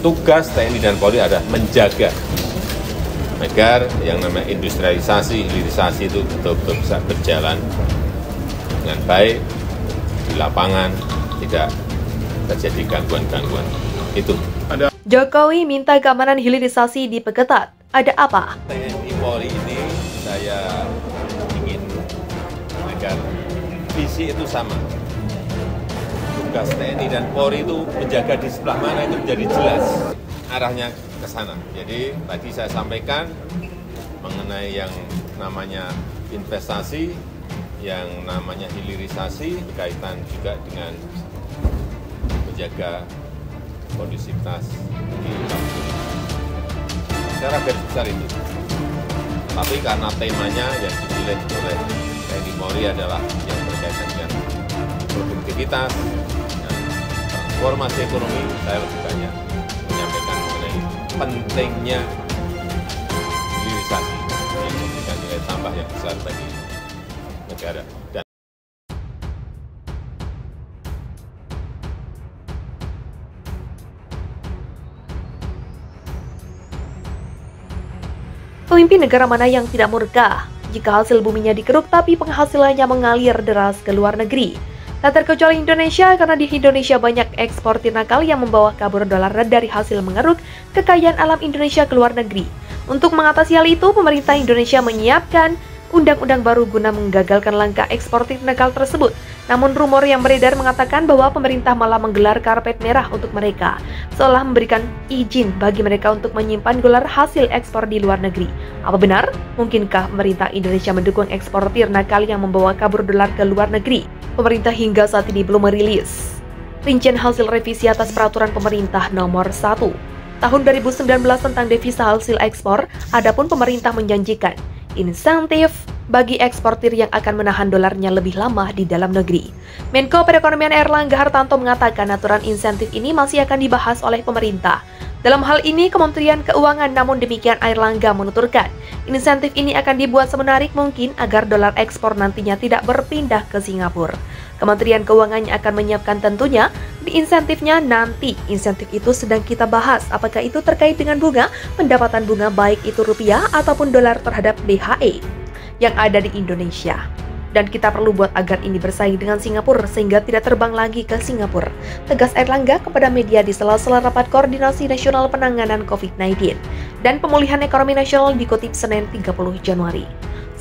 tugas TNI dan Polri adalah menjaga agar yang namanya industrialisasi, hilirisasi itu betul-betul bisa berjalan dengan baik di lapangan, tidak terjadi gangguan-gangguan. Itu. Jokowi minta keamanan hilirisasi diperketat. Ada apa? TNI Polri ini saya ingin agar visi itu sama. Tugas TNI dan Polri itu menjaga di sebelah mana itu menjadi jelas arahnya ke sana. Jadi tadi saya sampaikan mengenai yang namanya investasi, yang namanya hilirisasi, berkaitan juga dengan menjaga kondusivitas di lapangan. Secara garis besar itu. Tapi karena temanya yang dipilih oleh TNI Polri adalah yang berkaitan dengan produktivitas dan transformasi ekonomi, saya lebih banyak menyampaikan mengenai pentingnya hilirisasi yang memberikan nilai tambah yang besar bagi negara. Pemimpin negara mana yang tidak murka jika hasil buminya dikeruk tapi penghasilannya mengalir deras ke luar negeri? Tak terkecuali Indonesia, karena di Indonesia banyak eksportir nakal yang membawa kabur dolar dari hasil mengeruk kekayaan alam Indonesia ke luar negeri. Untuk mengatasi hal itu, pemerintah Indonesia menyiapkan undang-undang baru guna menggagalkan langkah eksportir nakal tersebut. Namun rumor yang beredar mengatakan bahwa pemerintah malah menggelar karpet merah untuk mereka, seolah memberikan izin bagi mereka untuk menyimpan dolar hasil ekspor di luar negeri. Apa benar? Mungkinkah pemerintah Indonesia mendukung eksportir nakal yang membawa kabur dolar ke luar negeri? Pemerintah hingga saat ini belum merilis rincian hasil revisi atas peraturan pemerintah nomor 1 tahun 2019 tentang devisa hasil ekspor. Adapun pemerintah menjanjikan insentif bagi eksportir yang akan menahan dolarnya lebih lama di dalam negeri. Menko Perekonomian Airlangga Hartarto mengatakan aturan insentif ini masih akan dibahas oleh pemerintah. Dalam hal ini Kementerian Keuangan, namun demikian Airlangga menuturkan, insentif ini akan dibuat semenarik mungkin agar dolar ekspor nantinya tidak berpindah ke Singapura. Kementerian Keuangan akan menyiapkan tentunya di insentifnya nanti. Insentif itu sedang kita bahas, apakah itu terkait dengan bunga, pendapatan bunga baik itu rupiah ataupun dolar terhadap DHE yang ada di Indonesia. Dan kita perlu buat agar ini bersaing dengan Singapura sehingga tidak terbang lagi ke Singapura, tegas Airlangga kepada media di sela-sela rapat koordinasi nasional penanganan COVID-19 dan pemulihan ekonomi nasional dikutip Senin 30 Januari.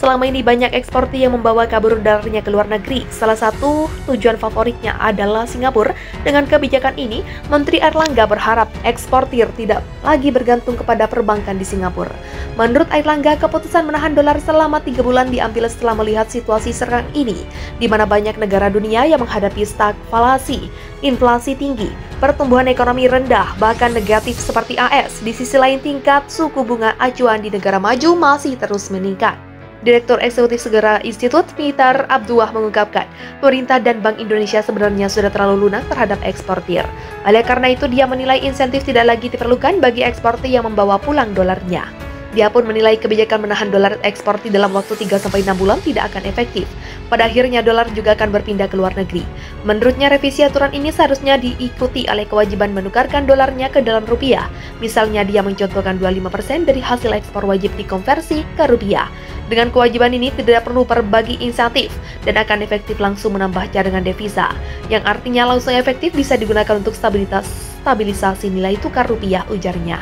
Selama ini banyak eksportir yang membawa kabur dolarnya ke luar negeri. Salah satu tujuan favoritnya adalah Singapura. Dengan kebijakan ini, Menteri Airlangga berharap eksportir tidak lagi bergantung kepada perbankan di Singapura. Menurut Airlangga, keputusan menahan dolar selama 3 bulan diambil setelah melihat situasi sekarang ini, di mana banyak negara dunia yang menghadapi stagflasi, inflasi tinggi, pertumbuhan ekonomi rendah, bahkan negatif seperti AS. Di sisi lain, tingkat suku bunga acuan di negara maju masih terus meningkat. Direktur Eksekutif Segera Institut, Peter Abduah mengungkapkan, pemerintah dan Bank Indonesia sebenarnya sudah terlalu lunak terhadap eksportir. Oleh karena itu, dia menilai insentif tidak lagi diperlukan bagi eksportir yang membawa pulang dolarnya. Dia pun menilai kebijakan menahan dolar eksportir dalam waktu 3-6 bulan tidak akan efektif. Pada akhirnya dolar juga akan berpindah ke luar negeri. Menurutnya revisi aturan ini seharusnya diikuti oleh kewajiban menukarkan dolarnya ke dalam rupiah. Misalnya dia mencontohkan 25% dari hasil ekspor wajib dikonversi ke rupiah. Dengan kewajiban ini tidak perlu berbagi insentif dan akan efektif langsung menambah cadangan devisa, yang artinya langsung efektif bisa digunakan untuk stabilisasi nilai tukar rupiah, ujarnya.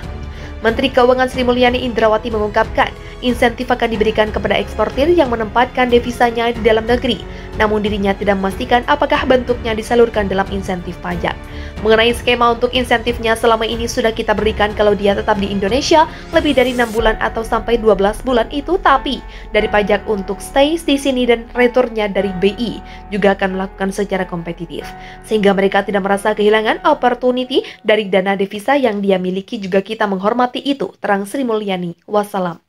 Menteri Keuangan Sri Mulyani Indrawati mengungkapkan, insentif akan diberikan kepada eksportir yang menempatkan devisanya di dalam negeri, namun dirinya tidak memastikan apakah bentuknya disalurkan dalam insentif pajak. Mengenai skema untuk insentifnya selama ini sudah kita berikan kalau dia tetap di Indonesia lebih dari 6 bulan atau sampai 12 bulan itu, tapi dari pajak untuk stay di sini dan returnnya dari BI juga akan melakukan secara kompetitif, sehingga mereka tidak merasa kehilangan opportunity dari dana devisa yang dia miliki. Juga kita menghormati itu, terang Sri Mulyani. Wassalam.